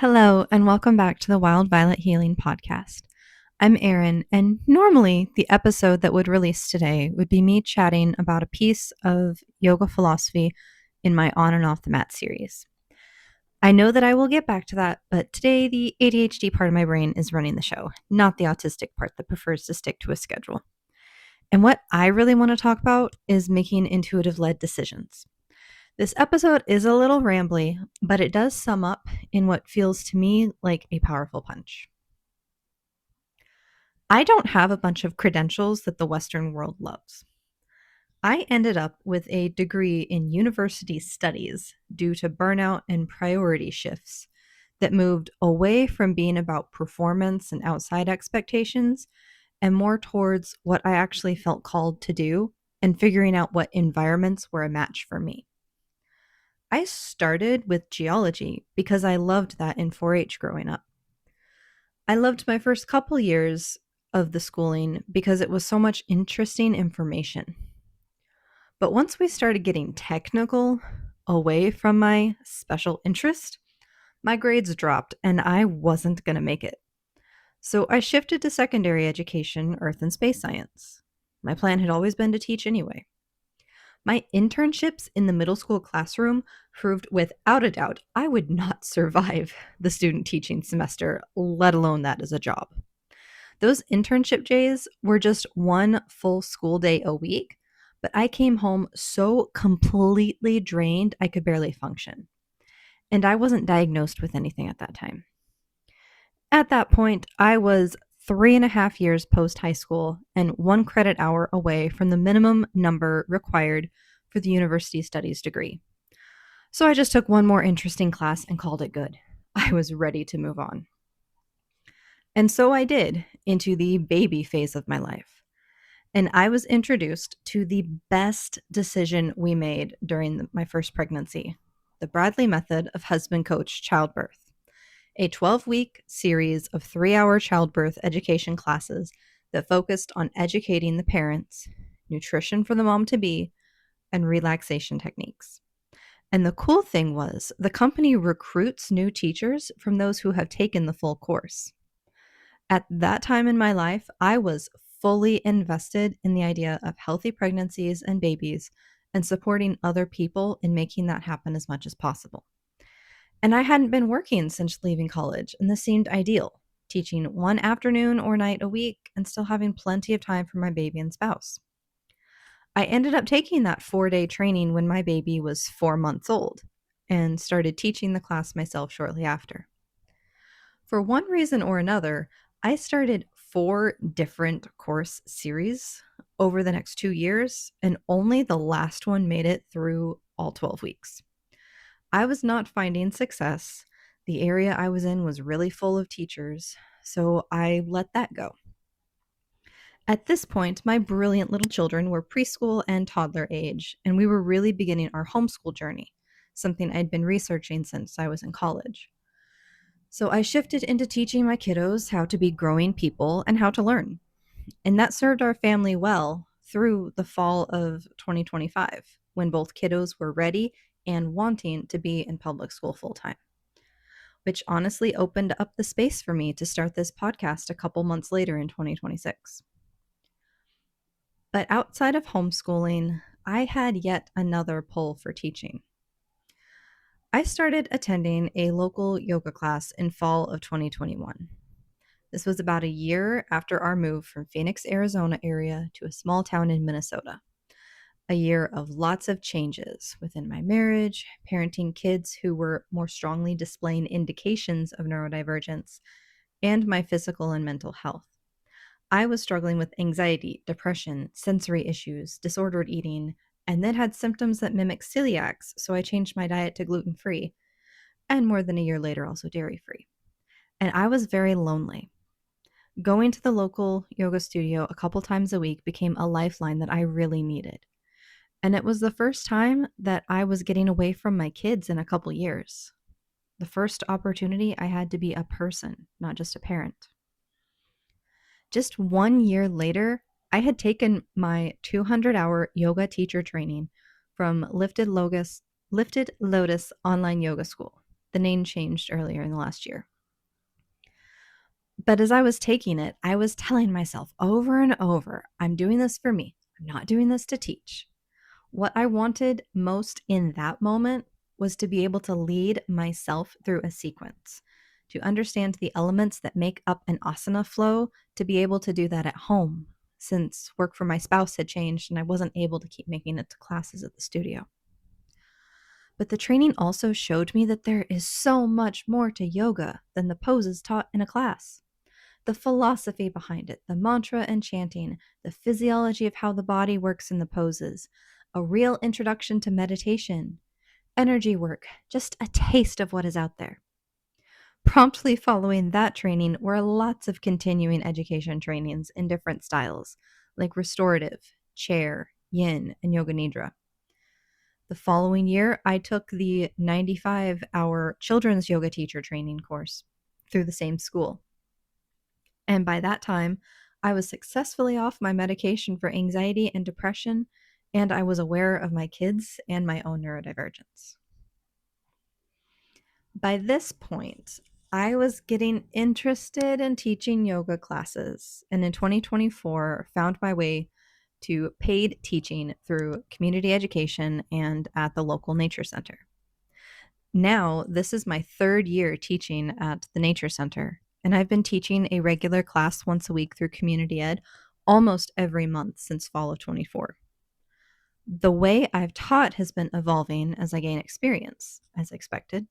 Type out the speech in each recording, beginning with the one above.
Hello, and welcome back to the Wild Violet Healing Podcast. I'm Erin, and normally the episode that would release today would be me chatting about a piece of yoga philosophy in my On and Off the Mat series. I know that I will get back to that, but today the ADHD part of my brain is running the show, not the autistic part that prefers to stick to a schedule. And what I really want to talk about is making intuitive led decisions. This episode is a little rambly, but it does sum up in what feels to me like a powerful punch. I don't have a bunch of credentials that the Western world loves. I ended up with a degree in university studies due to burnout and priority shifts that moved away from being about performance and outside expectations and more towards what I actually felt called to do and figuring out what environments were a match for me. I started with geology because I loved that in 4-H growing up. I loved my first couple years of the schooling because it was so much interesting information. But once we started getting technical, away from my special interest, my grades dropped and I wasn't going to make it. So I shifted to secondary education, earth and space science. My plan had always been to teach anyway. My internships in the middle school classroom proved without a doubt I would not survive the student teaching semester, let alone that as a job. Those internship days were just one full school day a week, but I came home so completely drained I could barely function. And I wasn't diagnosed with anything at that time. At that point, I was 3.5 years post high school and 1 credit hour away from the minimum number required for the university studies degree. So I just took one more interesting class and called it good. I was ready to move on. And so I did into the baby phase of my life. And I was introduced to the best decision we made during my first pregnancy, the Bradley method of husband coach childbirth, a 12-week series of 3-hour childbirth education classes that focused on educating the parents, nutrition for the mom-to-be, and relaxation techniques. And the cool thing was, the company recruits new teachers from those who have taken the full course. At that time in my life, I was fully invested in the idea of healthy pregnancies and babies and supporting other people in making that happen as much as possible. And I hadn't been working since leaving college, and this seemed ideal, teaching one afternoon or night a week and still having plenty of time for my baby and spouse. I ended up taking that 4-day training when my baby was 4 months old and started teaching the class myself shortly after. For one reason or another, I started 4 different course series over the next 2 years, and only the last one made it through all 12 weeks. I was not finding success. The area I was in was really full of teachers, so I let that go. At this point, my brilliant little children were preschool and toddler age, and we were really beginning our homeschool journey, something I'd been researching since I was in college. So I shifted into teaching my kiddos how to be growing people and how to learn. And that served our family well through the fall of 2025, when both kiddos were ready and wanting to be in public school full time, which honestly opened up the space for me to start this podcast a couple months later in 2026. But outside of homeschooling, I had yet another pull for teaching. I started attending a local yoga class in fall of 2021. This was about a year after our move from Phoenix, Arizona area to a small town in Minnesota. A year of lots of changes within my marriage, parenting kids who were more strongly displaying indications of neurodivergence, and my physical and mental health. I was struggling with anxiety, depression, sensory issues, disordered eating, and then had symptoms that mimic celiacs, so I changed my diet to gluten-free, and more than a year later, also dairy-free. And I was very lonely. Going to the local yoga studio a couple times a week became a lifeline that I really needed. And it was the first time that I was getting away from my kids in a couple years. The first opportunity I had to be a person, not just a parent. Just 1 year later, I had taken my 200-hour yoga teacher training from Lifted Lotus Online Yoga School, The name changed earlier in the last year. But as I was taking it, I was telling myself over and over, I'm doing this for me. I'm not doing this to teach. What I wanted most in that moment was to be able to lead myself through a sequence, to understand the elements that make up an asana flow, to be able to do that at home, since work for my spouse had changed and I wasn't able to keep making it to classes at the studio. But the training also showed me that there is so much more to yoga than the poses taught in a class. The philosophy behind it, the mantra and chanting, the physiology of how the body works in the poses, a real introduction to meditation, energy work, just a taste of what is out there. Promptly following that training were lots of continuing education trainings in different styles, like restorative, chair, yin, and yoga nidra. The following year, I took the 95-hour children's yoga teacher training course through the same school. And by that time, I was successfully off my medication for anxiety and depression, and I was aware of my kids and my own neurodivergence. By this point, I was getting interested in teaching yoga classes, and in 2024 found my way to paid teaching through community education and at the local nature center. Now, this is my third year teaching at the nature center, and I've been teaching a regular class once a week through community ed almost every month since fall of 24. The way I've taught has been evolving as I gain experience, as expected.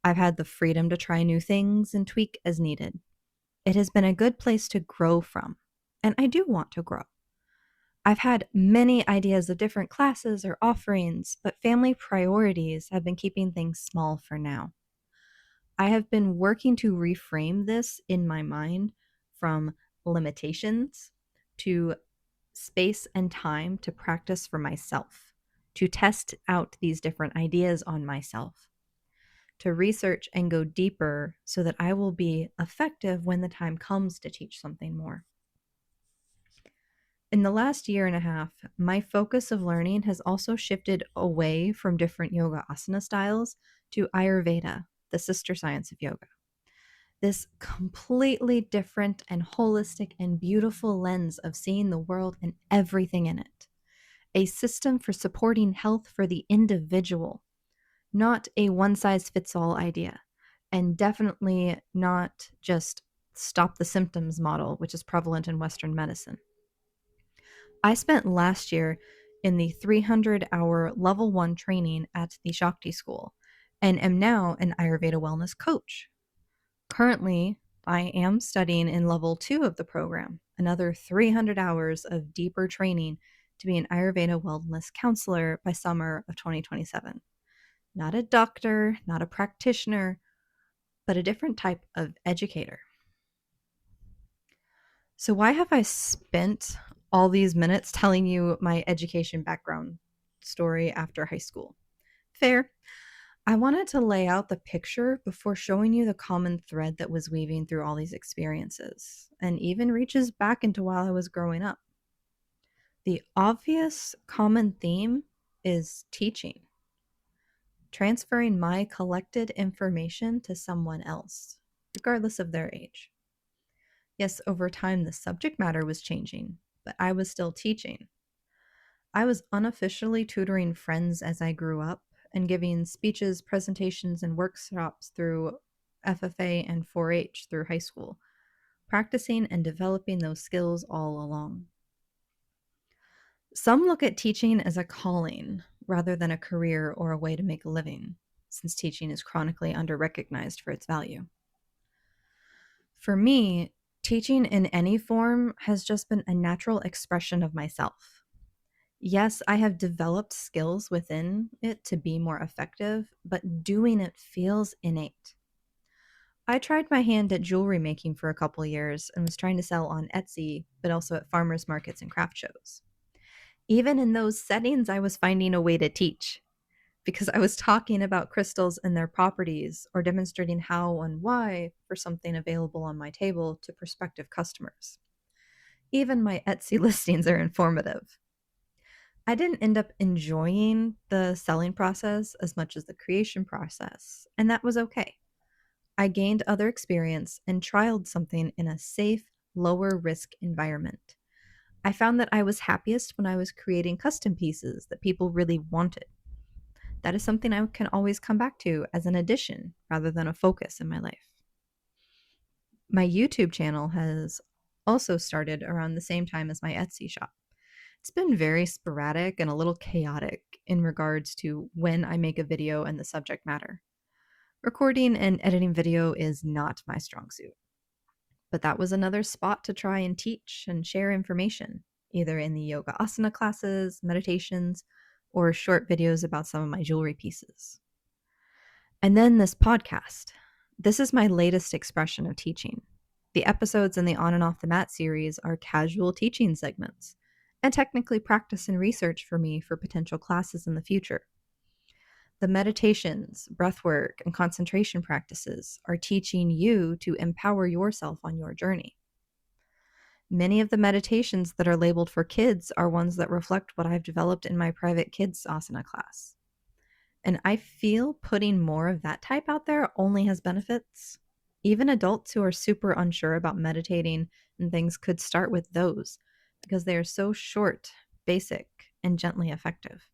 I've had the freedom to try new things and tweak as needed. It has been a good place to grow from, and I do want to grow. I've had many ideas of different classes or offerings, but family priorities have been keeping things small for now. I have been working to reframe this in my mind from limitations to space and time to practice for myself, to test out these different ideas on myself, to research and go deeper so that I will be effective when the time comes to teach something more. In the last year and a half, my focus of learning has also shifted away from different yoga asana styles to Ayurveda, the sister science of yoga. This completely different and holistic and beautiful lens of seeing the world and everything in it. A system for supporting health for the individual, not a one-size-fits-all idea, and definitely not just stop the symptoms model, which is prevalent in Western medicine. I spent last year in the 300-hour level 1 training at the Shakti School and am now an Ayurveda wellness coach. Currently, I am studying in level 2 of the program, another 300 hours of deeper training to be an Ayurveda wellness counselor by summer of 2027. Not a doctor, not a practitioner, but a different type of educator. So why have I spent all these minutes telling you my education background story after high school? Fair. I wanted to lay out the picture before showing you the common thread that was weaving through all these experiences, and even reaches back into while I was growing up. The obvious common theme is teaching, transferring my collected information to someone else, regardless of their age. Yes, over time, the subject matter was changing, but I was still teaching. I was unofficially tutoring friends as I grew up and giving speeches, presentations, and workshops through FFA and 4-H through high school, practicing and developing those skills all along. Some look at teaching as a calling rather than a career or a way to make a living, since teaching is chronically under-recognized for its value. For me, teaching in any form has just been a natural expression of myself. Yes, I have developed skills within it to be more effective, but doing it feels innate. I tried my hand at jewelry making for a couple years and was trying to sell on Etsy, but also at farmers markets and craft shows. Even in those settings, I was finding a way to teach because I was talking about crystals and their properties or demonstrating how and why for something available on my table to prospective customers. Even my Etsy listings are informative. I didn't end up enjoying the selling process as much as the creation process, and that was okay. I gained other experience and trialed something in a safe, lower risk environment. I found that I was happiest when I was creating custom pieces that people really wanted. That is something I can always come back to as an addition rather than a focus in my life. My YouTube channel has also started around the same time as my Etsy shop. It's been very sporadic and a little chaotic in regards to when I make a video and the subject matter. Recording and editing video is not my strong suit, but that was another spot to try and teach and share information, either in the yoga asana classes, meditations, or short videos about some of my jewelry pieces. And then this podcast. This is my latest expression of teaching. The episodes in the On and Off the Mat series are casual teaching segments and technically practice and research for me for potential classes in the future. The meditations, breathwork, and concentration practices are teaching you to empower yourself on your journey. Many of the meditations that are labeled for kids are ones that reflect what I've developed in my private kids asana class. And I feel putting more of that type out there only has benefits. Even adults who are super unsure about meditating and things could start with those because they are so short, basic, and gently effective.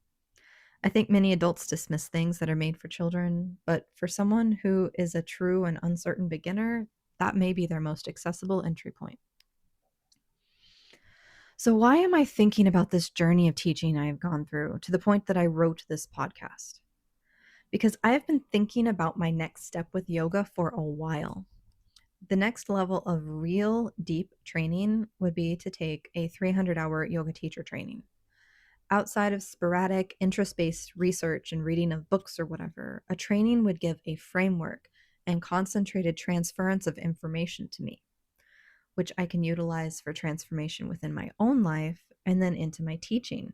I think many adults dismiss things that are made for children, but for someone who is a true and uncertain beginner, that may be their most accessible entry point. So, why am I thinking about this journey of teaching I have gone through to the point that I wrote this podcast? Because I have been thinking about my next step with yoga for a while. The next level of real deep training would be to take a 300-hour yoga teacher training. Outside of sporadic interest based research and reading of books or whatever, a training would give a framework and concentrated transference of information to me, which I can utilize for transformation within my own life and then into my teaching.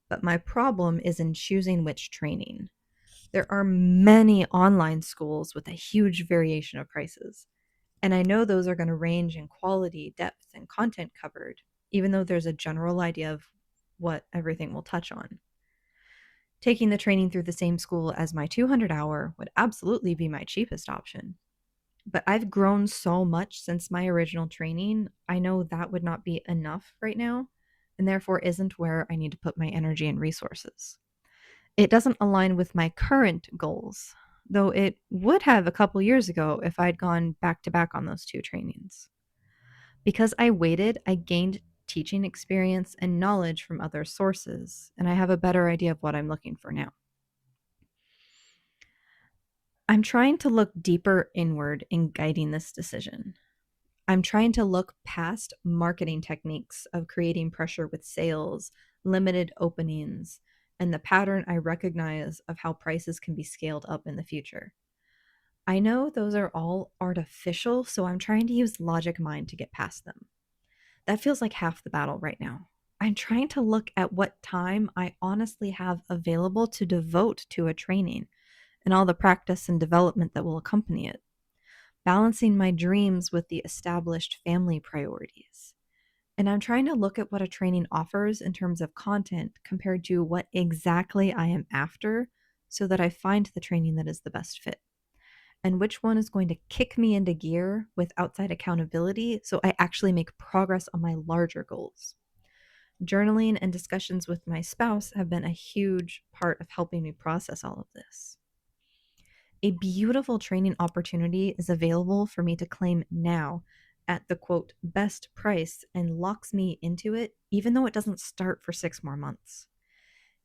But my problem is in choosing which training. There are many online schools with a huge variation of prices. And I know those are going to range in quality, depth, and content covered, even though there's a general idea of what everything will touch on. Taking the training through the same school as my 200-hour would absolutely be my cheapest option. But I've grown so much since my original training, I know that would not be enough right now, and therefore isn't where I need to put my energy and resources. It doesn't align with my current goals, though it would have a couple years ago if I'd gone back to back on those two trainings. Because I waited, I gained teaching experience and knowledge from other sources, and I have a better idea of what I'm looking for now. I'm trying to look deeper inward in guiding this decision. I'm trying to look past marketing techniques of creating pressure with sales, limited openings, and the pattern I recognize of how prices can be scaled up in the future. I know those are all artificial, so I'm trying to use logic mind to get past them. That feels like half the battle right now. I'm trying to look at what time I honestly have available to devote to a training and all the practice and development that will accompany it, balancing my dreams with the established family priorities. And I'm trying to look at what a training offers in terms of content compared to what exactly I am after so that I find the training that is the best fit. And which one is going to kick me into gear with outside accountability so I actually make progress on my larger goals. Journaling and discussions with my spouse have been a huge part of helping me process all of this. A beautiful training opportunity is available for me to claim now at the quote best price and locks me into it, even though it doesn't start for 6 more months,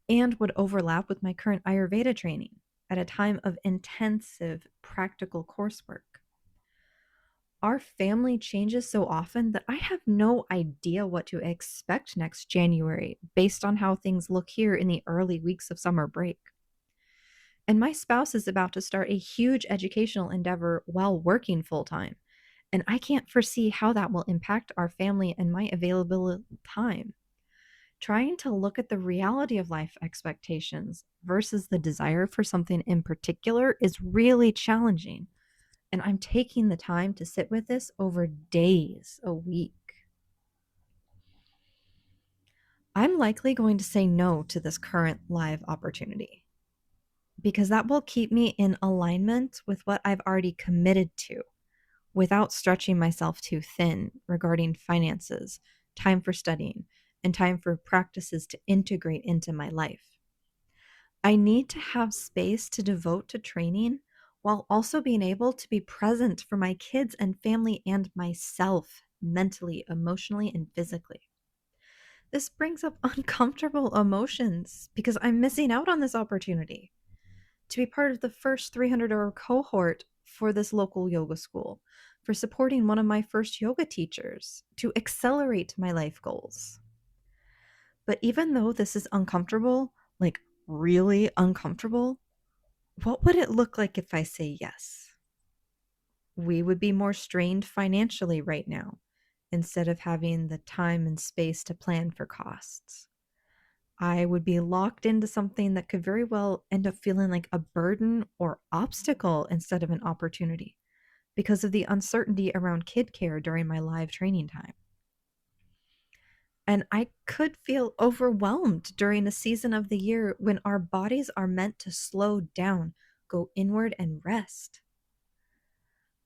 and would overlap with my current Ayurveda training at a time of intensive practical coursework. Our family changes so often that I have no idea what to expect next January based on how things look here in the early weeks of summer break. And my spouse is about to start a huge educational endeavor while working full time. And I can't foresee how that will impact our family and my available time. Trying to look at the reality of life expectations versus the desire for something in particular is really challenging. And I'm taking the time to sit with this over days, a week. I'm likely going to say no to this current live opportunity because that will keep me in alignment with what I've already committed to without stretching myself too thin regarding finances, time for studying, and time for practices to integrate into my life. I need to have space to devote to training while also being able to be present for my kids and family and myself mentally, emotionally, and physically. This brings up uncomfortable emotions because I'm missing out on this opportunity to be part of the first 300-hour cohort for this local yoga school, for supporting one of my first yoga teachers, to accelerate my life goals. But even though this is uncomfortable, like really uncomfortable, what would it look like if I say yes? We would be more strained financially right now instead of having the time and space to plan for costs. I would be locked into something that could very well end up feeling like a burden or obstacle instead of an opportunity because of the uncertainty around kid care during my live training time. And I could feel overwhelmed during a season of the year when our bodies are meant to slow down, go inward, and rest.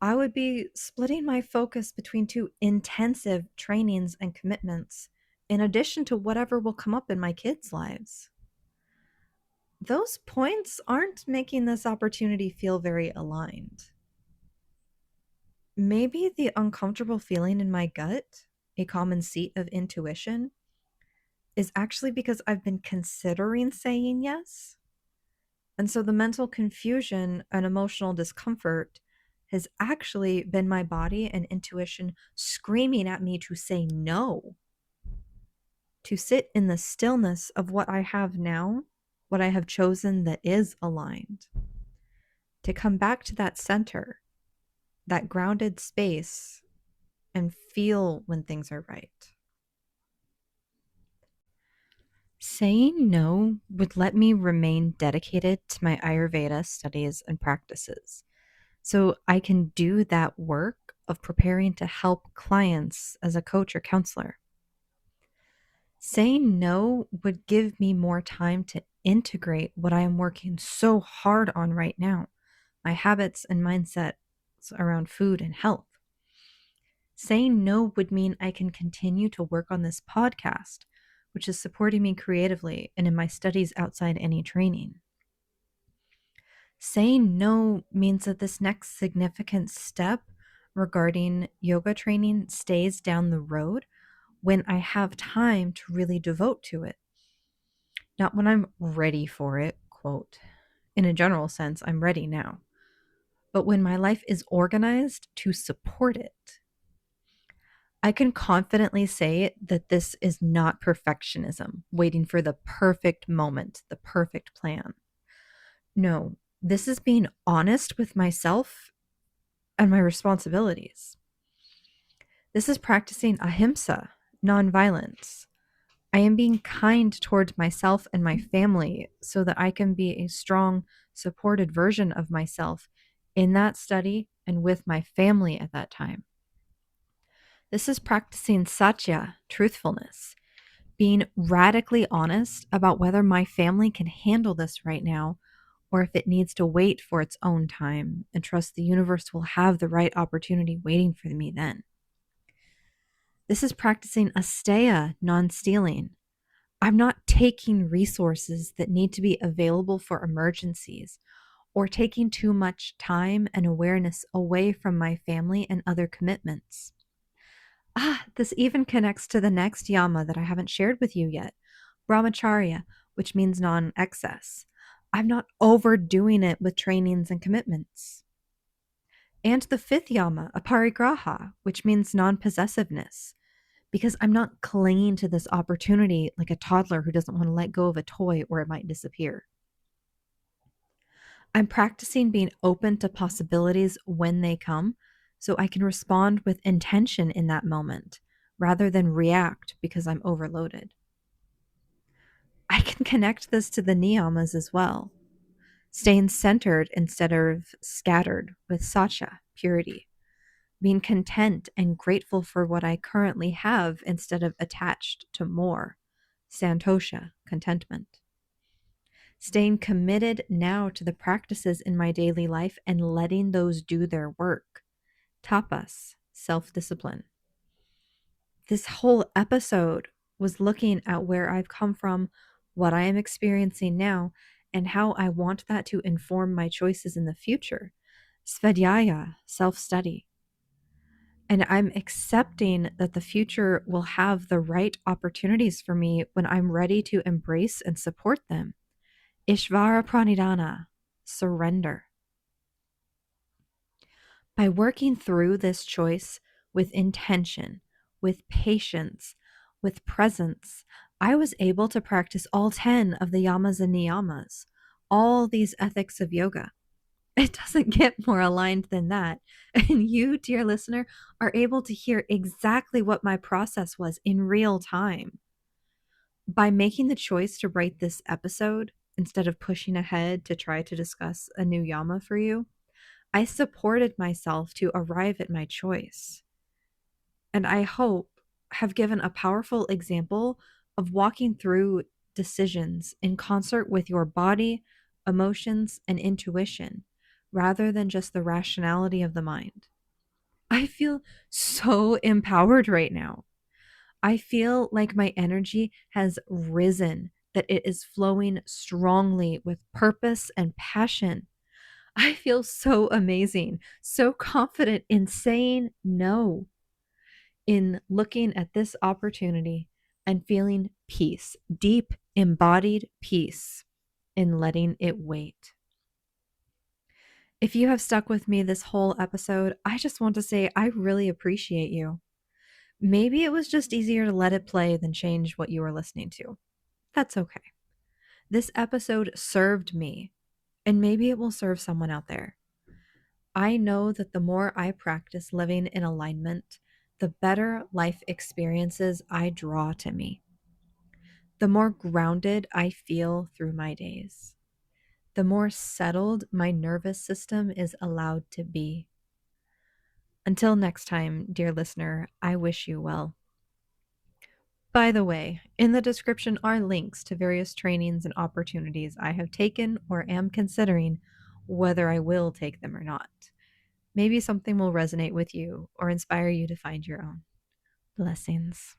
I would be splitting my focus between two intensive trainings and commitments, in addition to whatever will come up in my kids' lives. Those points aren't making this opportunity feel very aligned. Maybe the uncomfortable feeling in my gut, a common seat of intuition, is actually because I've been considering saying yes. And so the mental confusion and emotional discomfort has actually been my body and intuition screaming at me to say no, to sit in the stillness of what I have now, what I have chosen that is aligned, to come back to that center, that grounded space, and feel when things are right. Saying no would let me remain dedicated to my Ayurveda studies and practices. So I can do that work of preparing to help clients as a coach or counselor. Saying no would give me more time to integrate what I am working so hard on right now, my habits and mindsets around food and health. Saying no would mean I can continue to work on this podcast, which is supporting me creatively and in my studies outside any training. Saying no means that this next significant step regarding yoga training stays down the road when I have time to really devote to it. Not when I'm ready for it, quote. In a general sense, I'm ready now. But when my life is organized to support it, I can confidently say that this is not perfectionism, waiting for the perfect moment, the perfect plan. No, this is being honest with myself and my responsibilities. This is practicing ahimsa, nonviolence. I am being kind toward myself and my family so that I can be a strong, supported version of myself in that study and with my family at that time. This is practicing satya, truthfulness, being radically honest about whether my family can handle this right now or if it needs to wait for its own time and trust the universe will have the right opportunity waiting for me then. This is practicing asteya, non-stealing. I'm not taking resources that need to be available for emergencies or taking too much time and awareness away from my family and other commitments. This even connects to the next yama that I haven't shared with you yet, brahmacharya, which means non-excess. I'm not overdoing it with trainings and commitments. And the fifth yama, aparigraha, which means non-possessiveness, because I'm not clinging to this opportunity like a toddler who doesn't want to let go of a toy or it might disappear. I'm practicing being open to possibilities when they come so I can respond with intention in that moment rather than react because I'm overloaded. I can connect this to the niyamas as well. Staying centered instead of scattered with satya, purity. Being content and grateful for what I currently have instead of attached to more. santosha, contentment. Staying committed now to the practices in my daily life and letting those do their work, tapas, self-discipline. This whole episode was looking at where I've come from, what I am experiencing now, and how I want that to inform my choices in the future. Svadhyaya, self-study. And I'm accepting that the future will have the right opportunities for me when I'm ready to embrace and support them. Ishvara pranidhana, surrender. By working through this choice with intention, with patience, with presence, I was able to practice all 10 of the yamas and niyamas, all these ethics of yoga. It doesn't get more aligned than that. And you, dear listener, are able to hear exactly what my process was in real time. By making the choice to write this episode instead of pushing ahead to try to discuss a new yama for you, I supported myself to arrive at my choice. And I hope have given a powerful example of walking through decisions in concert with your body, emotions, and intuition, rather than just the rationality of the mind. I feel so empowered right now. I feel like my energy has risen, that it is flowing strongly with purpose and passion. I feel so amazing, so confident in saying no, in looking at this opportunity and feeling peace, deep embodied peace in letting it wait. If you have stuck with me this whole episode, I just want to say I really appreciate you. Maybe it was just easier to let it play than change what you were listening to. That's okay. This episode served me, and maybe it will serve someone out there. I know that the more I practice living in alignment, the better life experiences I draw to me. The more grounded I feel through my days. The more settled my nervous system is allowed to be. Until next time, dear listener, I wish you well. By the way, in the description are links to various trainings and opportunities I have taken or am considering whether I will take them or not. Maybe something will resonate with you or inspire you to find your own. Blessings.